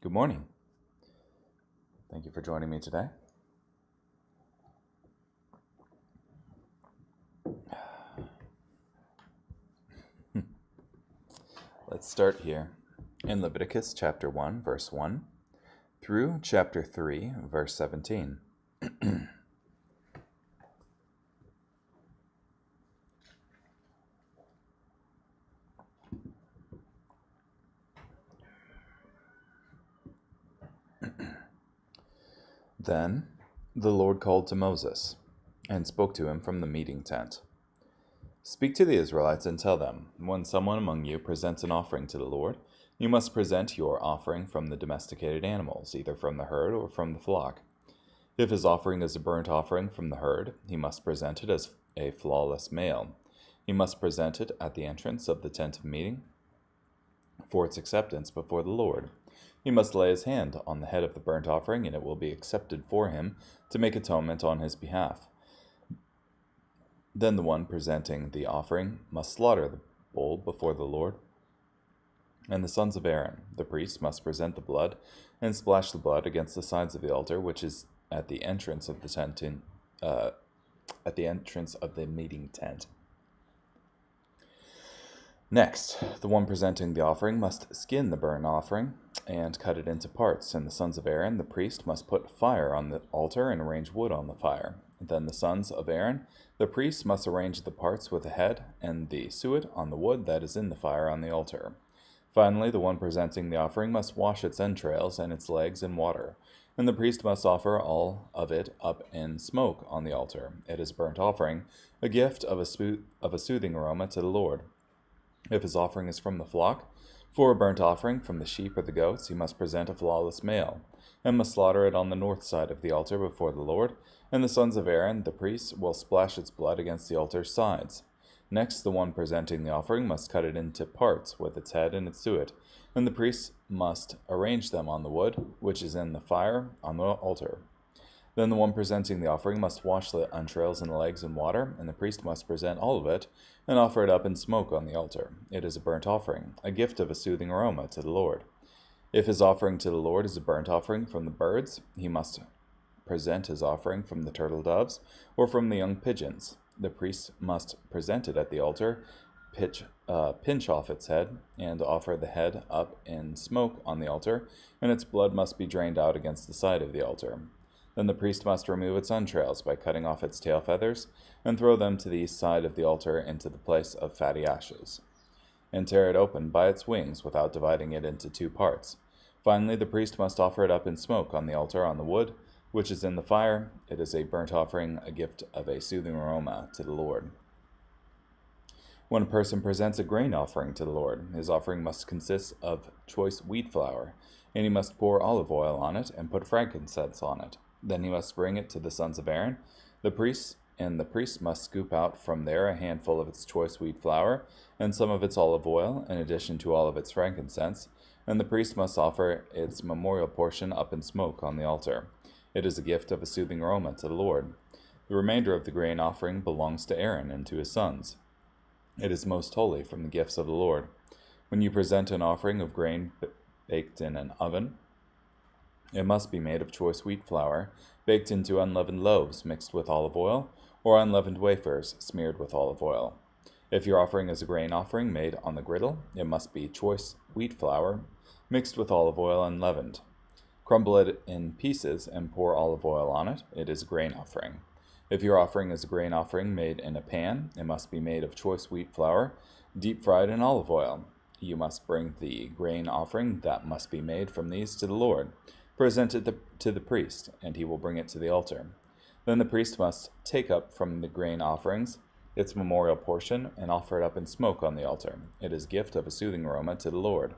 Good morning. Thank you for joining me today. Let's start here in Leviticus chapter 1, verse 1 through chapter 3, verse 17. Then the Lord called to Moses and spoke to him from the meeting tent. Speak to the Israelites and tell them, when someone among you presents an offering to the Lord, you must present your offering from the domesticated animals, either from the herd or from the flock. If his offering is a burnt offering from the herd, he must present it as a flawless male. He must present it at the entrance of the tent of meeting for its acceptance before the Lord. He must lay his hand on the head of the burnt offering, and it will be accepted for him to make atonement on his behalf. Then the one presenting the offering must slaughter the bull before the Lord. And the sons of Aaron, the priest, must present the blood and splash the blood against the sides of the altar, which is at the entrance of the tent at the entrance of the meeting tent. Next, the one presenting the offering must skin the burnt offering and cut it into parts, and the sons of Aaron, the priest, must put fire on the altar and arrange wood on the fire. Then the sons of Aaron, the priest, must arrange the parts with the head and the suet on the wood that is in the fire on the altar. Finally, the one presenting the offering must wash its entrails and its legs in water, and the priest must offer all of it up in smoke on the altar. It is a burnt offering, a gift of a soothing aroma to the Lord. If his offering is from the flock, for a burnt offering from the sheep or the goats, he must present a flawless male, and must slaughter it on the north side of the altar before the Lord, and the sons of Aaron, the priests, will splash its blood against the altar's sides. Next, the one presenting the offering must cut it into parts with its head and its suet, and the priests must arrange them on the wood, which is in the fire on the altar. Then the one presenting the offering must wash the entrails and the legs in water, and the priest must present all of it and offer it up in smoke on the altar. It is a burnt offering, a gift of a soothing aroma to the Lord. If his offering to the Lord is a burnt offering from the birds, he must present his offering from the turtle doves or from the young pigeons. The priest must present it at the altar, pinch off its head, and offer the head up in smoke on the altar, and its blood must be drained out against the side of the altar. Then the priest must remove its entrails by cutting off its tail feathers, and throw them to the east side of the altar into the place of fatty ashes, and tear it open by its wings without dividing it into two parts. Finally, the priest must offer it up in smoke on the altar on the wood, which is in the fire. It is a burnt offering, a gift of a soothing aroma to the Lord. When a person presents a grain offering to the Lord, his offering must consist of choice wheat flour, and he must pour olive oil on it and put frankincense on it. Then he must bring it to the sons of Aaron, the priests, and the priest must scoop out from there a handful of its choice wheat flour and some of its olive oil, in addition to all of its frankincense, and the priest must offer its memorial portion up in smoke on the altar. It is a gift of a soothing aroma to the Lord. The remainder of the grain offering belongs to Aaron and to his sons. It is most holy from the gifts of the Lord. When you present an offering of grain baked in an oven, it must be made of choice wheat flour, baked into unleavened loaves mixed with olive oil, or unleavened wafers smeared with olive oil. If your offering is a grain offering made on the griddle, it must be choice wheat flour mixed with olive oil unleavened. Crumble it in pieces and pour olive oil on it. It is a grain offering. If your offering is a grain offering made in a pan, it must be made of choice wheat flour, deep fried in olive oil. You must bring the grain offering that must be made from these to the Lord. Present it to the priest, and he will bring it to the altar. Then the priest must take up from the grain offerings its memorial portion and offer it up in smoke on the altar. It is a gift of a soothing aroma to the Lord.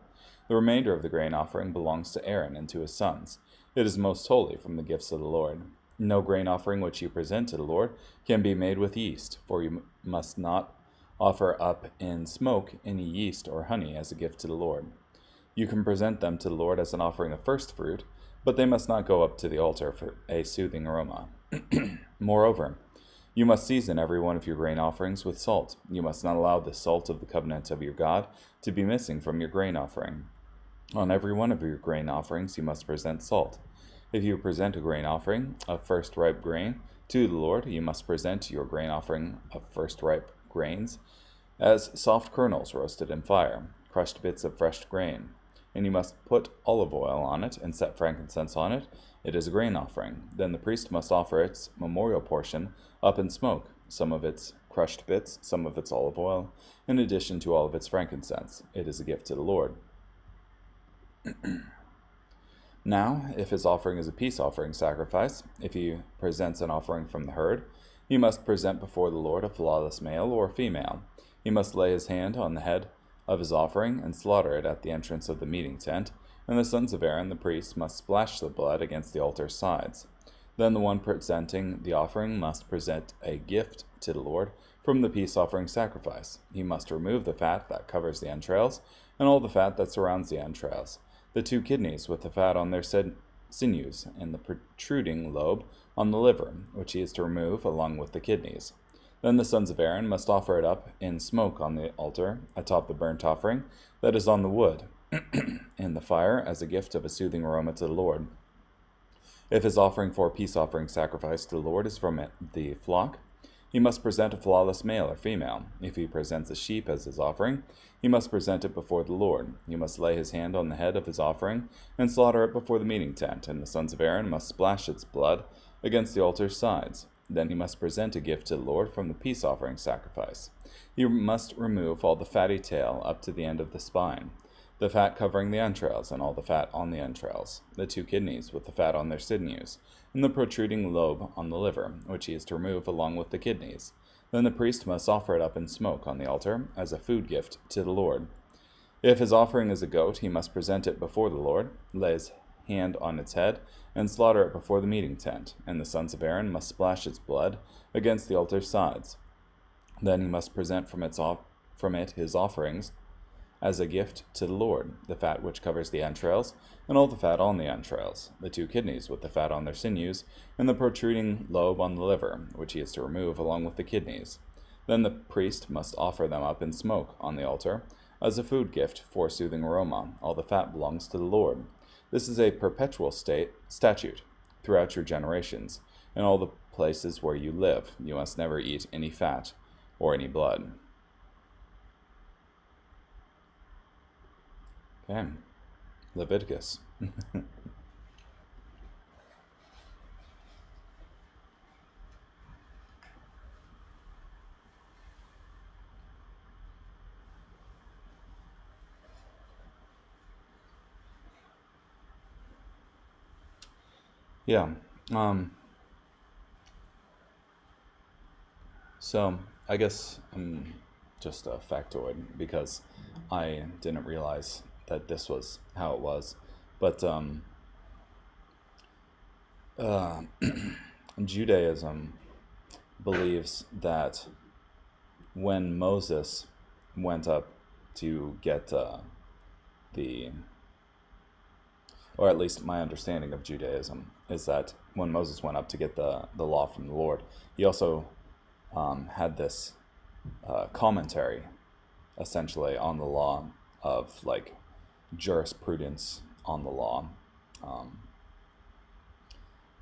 The remainder of the grain offering belongs to Aaron and to his sons. It is most holy from the gifts of the Lord. No grain offering which you present to the Lord can be made with yeast, for you must not offer up in smoke any yeast or honey as a gift to the Lord. You can present them to the Lord as an offering of first fruit, but they must not go up to the altar for a soothing aroma. Moreover, You must season every one of your grain offerings with salt. You must not allow the salt of the covenant of your God to be missing from your grain offering. On every one of your grain offerings you must present salt. If you present a grain offering of first ripe grain to the Lord, you must present your grain offering of first ripe grains as soft kernels roasted in fire, crushed bits of fresh grain. And you must put olive oil on it and set frankincense on it. It is a grain offering. Then the priest must offer its memorial portion up in smoke, some of its crushed bits, some of its olive oil, in addition to all of its frankincense. It is a gift to the Lord. Now, if his offering is a peace offering sacrifice, if he presents an offering from the herd, he must present before the Lord a flawless male or female. He must lay his hand on the head of his offering and slaughter it at the entrance of the meeting tent, and the sons of Aaron the priest must splash the blood against the altar's sides. Then the one presenting the offering must present a gift to the Lord from the peace offering sacrifice. He must remove the fat that covers the entrails and all the fat that surrounds the entrails, the 2 kidneys with the fat on their sinews, and the protruding lobe on the liver, which he is to remove along with the kidneys. Then the sons of Aaron must offer it up in smoke on the altar atop the burnt offering that is on the wood in the fire as a gift of a soothing aroma to the Lord. If his offering for a peace offering sacrifice to the Lord is from the flock, he must present a flawless male or female. If he presents a sheep as his offering, he must present it before the Lord. He must lay his hand on the head of his offering and slaughter it before the meeting tent, and the sons of Aaron must splash its blood against the altar's sides. Then he must present a gift to the Lord from the peace offering sacrifice. He must remove all the fatty tail up to the end of the spine, the fat covering the entrails, and all the fat on the entrails, the 2 kidneys with the fat on their sinews, and the protruding lobe on the liver, which he is to remove along with the kidneys. Then the priest must offer it up in smoke on the altar as a food gift to the Lord. If his offering is a goat, he must present it before the Lord, lay his hand on its head, and slaughter it before the meeting tent, and the sons of Aaron must splash its blood against the altar's sides. Then he must present from it his offerings as a gift to the Lord, the fat which covers the entrails, and all the fat on the entrails, the 2 kidneys with the fat on their sinews, and the protruding lobe on the liver, which he is to remove along with the kidneys. Then the priest must offer them up in smoke on the altar as a food gift for soothing aroma. All the fat belongs to the Lord. This is a perpetual statute throughout your generations. In all the places where you live, you must never eat any fat or any blood. Okay, Leviticus. Yeah. So I guess I'm just a factoid because I didn't realize that this was how it was. But Judaism believes that when Moses went up to get or at least my understanding of Judaism is that when Moses went up to get the law from the Lord, he also had this commentary, essentially, on the law of like jurisprudence on the law,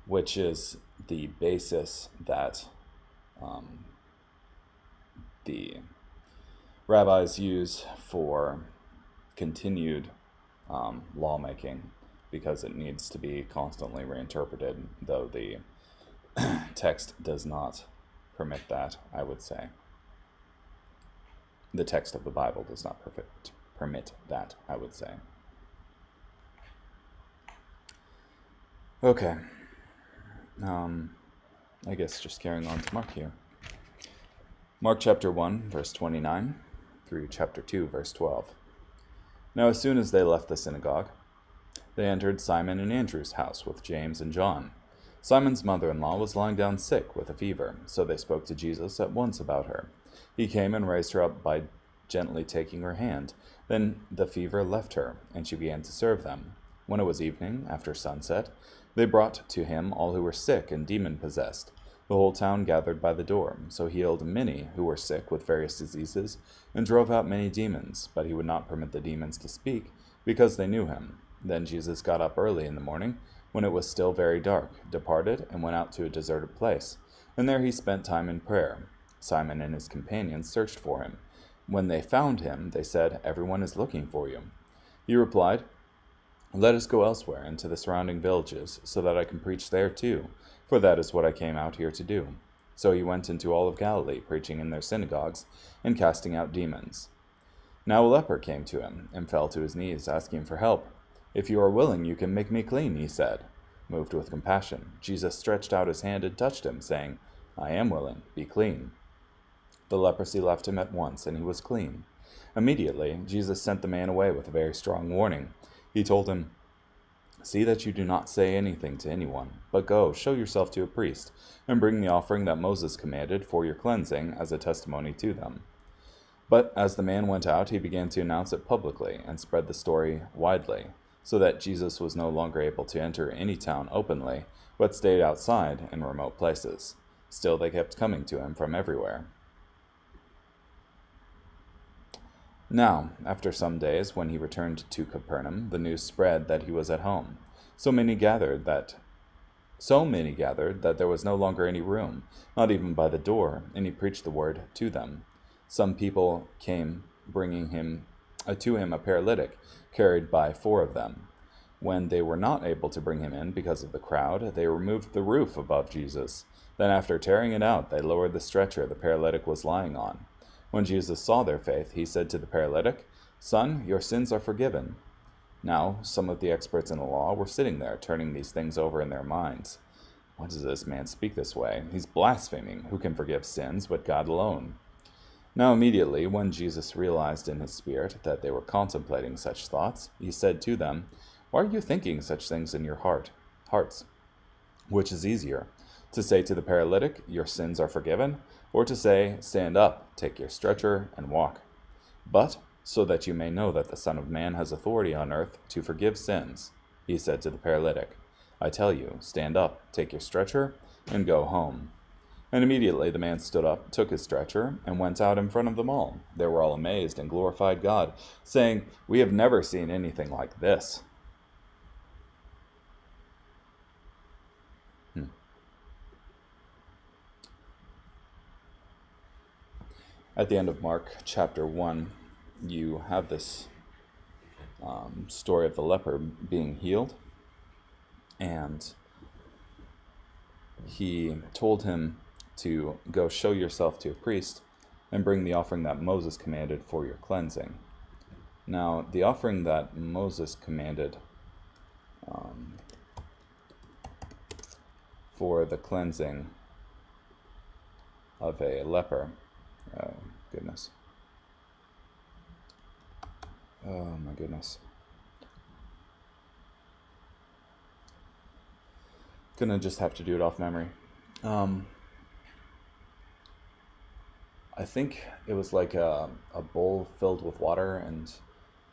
which is the basis that the rabbis use for continued lawmaking, because it needs to be constantly reinterpreted, though the text does not permit that, I would say. The text of the Bible does not permit that, I would say. Okay. I guess just carrying on to Mark here. Mark chapter 1, verse 29 through chapter 2, verse 12. Now as soon as they left the synagogue, they entered Simon and Andrew's house with James and John. Simon's mother-in-law was lying down sick with a fever, so they spoke to Jesus at once about her. He came and raised her up by gently taking her hand. Then the fever left her, and she began to serve them. When it was evening, after sunset, they brought to him all who were sick and demon-possessed. The whole town gathered by the door. So he healed many who were sick with various diseases, and drove out many demons, but he would not permit the demons to speak, because they knew him. Then Jesus got up early in the morning, when it was still very dark, departed, and went out to a deserted place, and there he spent time in prayer. Simon and his companions searched for him. When they found him, they said, "Everyone is looking for you." He replied, "Let us go elsewhere, into the surrounding villages, so that I can preach there too, for that is what I came out here to do." So he went into all of Galilee, preaching in their synagogues, and casting out demons. Now a leper came to him, and fell to his knees, asking for help. "If you are willing, you can make me clean," he said. Moved with compassion, Jesus stretched out his hand and touched him, saying, "I am willing, be clean." The leprosy left him at once, and he was clean. Immediately, Jesus sent the man away with a very strong warning. He told him, "See that you do not say anything to anyone, but go, show yourself to a priest, and bring the offering that Moses commanded for your cleansing as a testimony to them." But as the man went out, he began to announce it publicly and spread the story widely, so that Jesus was no longer able to enter any town openly, but stayed outside in remote places. Still they kept coming to him from everywhere. Now, after some days, when he returned to Capernaum, the news spread that he was at home. So many gathered that there was no longer any room, not even by the door, and he preached the word to them. Some people came, bringing to him a paralytic, carried by 4 of them. When they were not able to bring him in because of the crowd, they removed the roof above Jesus. Then after tearing it out, they lowered the stretcher the paralytic was lying on. When Jesus saw their faith, he said to the paralytic, "Son, your sins are forgiven." Now, some of the experts in the law were sitting there, turning these things over in their minds. "Why does this man speak this way? He's blaspheming. Who can forgive sins but God alone?" Now immediately, when Jesus realized in his spirit that they were contemplating such thoughts, he said to them, "Why are you thinking such things in your hearts? Which is easier, to say to the paralytic, 'Your sins are forgiven,' or to say, 'Stand up, take your stretcher, and walk'? But, so that you may know that the Son of Man has authority on earth to forgive sins," he said to the paralytic, "I tell you, stand up, take your stretcher, and go home." And immediately the man stood up, took his stretcher, and went out in front of them all. They were all amazed and glorified God, saying, "We have never seen anything like this." At the end of Mark chapter 1, you have this story of the leper being healed, and he told him to go show yourself to a priest and bring the offering that Moses commanded for your cleansing. Now, the offering that Moses commanded for the cleansing of a leper, oh my goodness. Gonna just have to do it off memory. I think it was like a bowl filled with water and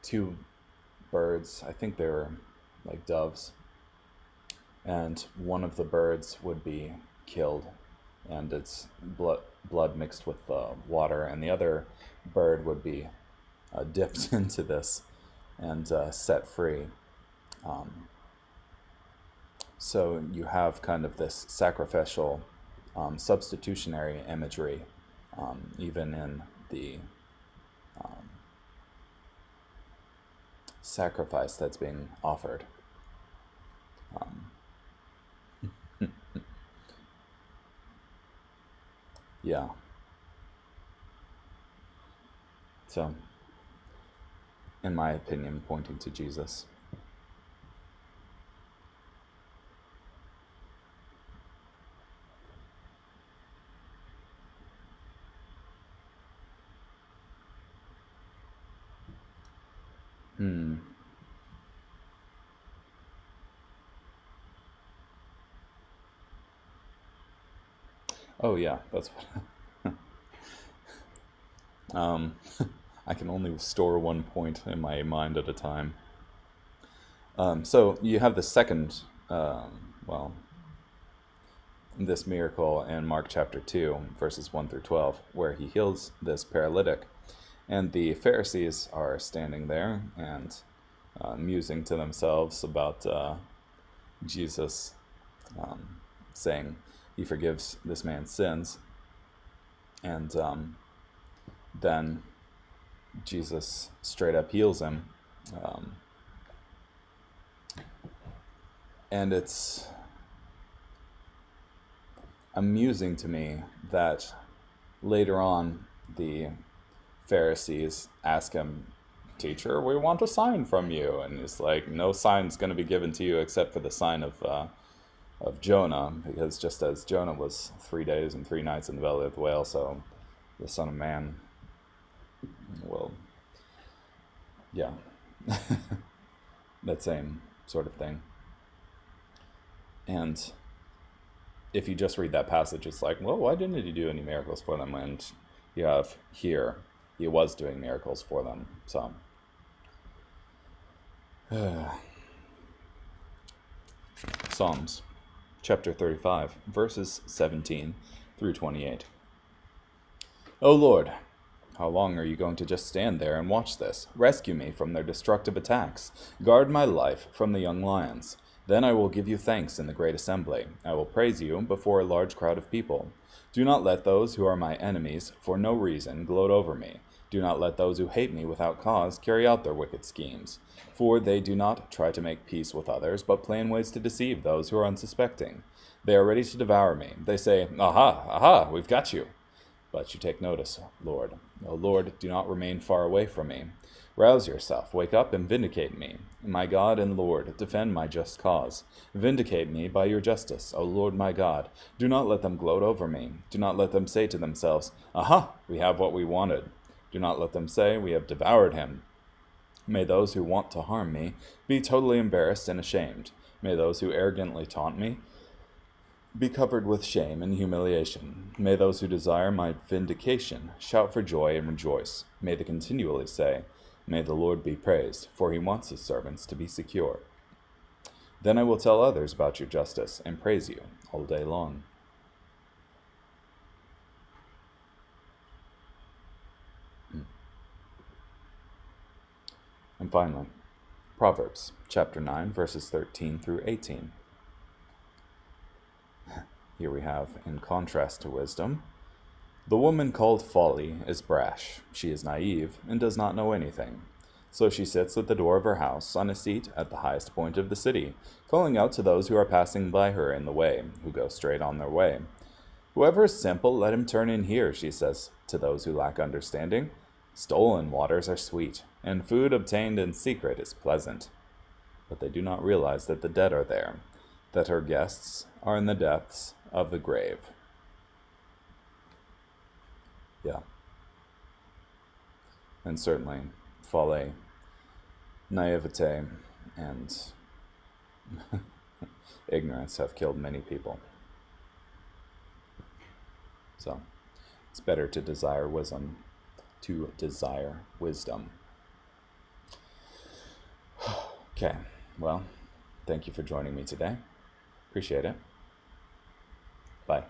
2 birds. I think they were like doves. And one of the birds would be killed, and its blood mixed with the water, and the other bird would be dipped into this and set free. So you have kind of this sacrificial, substitutionary imagery, even in the sacrifice that's being offered. Yeah. So, in my opinion, pointing to Jesus. Oh yeah, that's what. I can only store 1 point in my mind at a time. So you have the second, this miracle in Mark chapter 2, verses 1 through 12, where he heals this paralytic. And the Pharisees are standing there and musing to themselves about Jesus saying he forgives this man's sins. And then Jesus straight up heals him. And it's amusing to me that later on the Pharisees ask him, "Teacher, we want a sign from you." And he's like, "No sign's going to be given to you except for the sign of Jonah, because just as Jonah was 3 days and 3 nights in the belly of the whale, so the Son of Man will," yeah, that same sort of thing. And if you just read that passage, it's like, well, why didn't he do any miracles for them? And you have here, he was doing miracles for them. So, Psalms chapter 35, verses 17 through 28. O Lord, how long are you going to just stand there and watch this? Rescue me from their destructive attacks. Guard my life from the young lions. Then I will give you thanks in the great assembly. I will praise you before a large crowd of people. Do not let those who are my enemies for no reason gloat over me. Do not let those who hate me without cause carry out their wicked schemes. For they do not try to make peace with others, but plan ways to deceive those who are unsuspecting. They are ready to devour me. They say, "Aha, aha, we've got you." But you take notice, Lord. O Lord, do not remain far away from me. Rouse yourself, wake up and vindicate me. My God and Lord, defend my just cause. Vindicate me by your justice, O Lord my God. Do not let them gloat over me. Do not let them say to themselves, "Aha, we have what we wanted." Do not let them say, "We have devoured him." May those who want to harm me be totally embarrassed and ashamed. May those who arrogantly taunt me be covered with shame and humiliation. May those who desire my vindication shout for joy and rejoice. May they continually say, "May the Lord be praised, for he wants his servants to be secure." Then I will tell others about your justice and praise you all day long. And finally, Proverbs chapter 9, verses 13 through 18. Here we have, in contrast to wisdom, the woman called Folly is brash. She is naive and does not know anything. So she sits at the door of her house on a seat at the highest point of the city, calling out to those who are passing by her in the way, who go straight on their way. "Whoever is simple, let him turn in here," she says to those who lack understanding. "Stolen waters are sweet, and food obtained in secret is pleasant." But they do not realize that the dead are there, that her guests are in the depths of the grave. Yeah. And certainly, folly, naivete, and ignorance have killed many people. So, it's better to desire wisdom, Okay, well, thank you for joining me today. Appreciate it. Bye.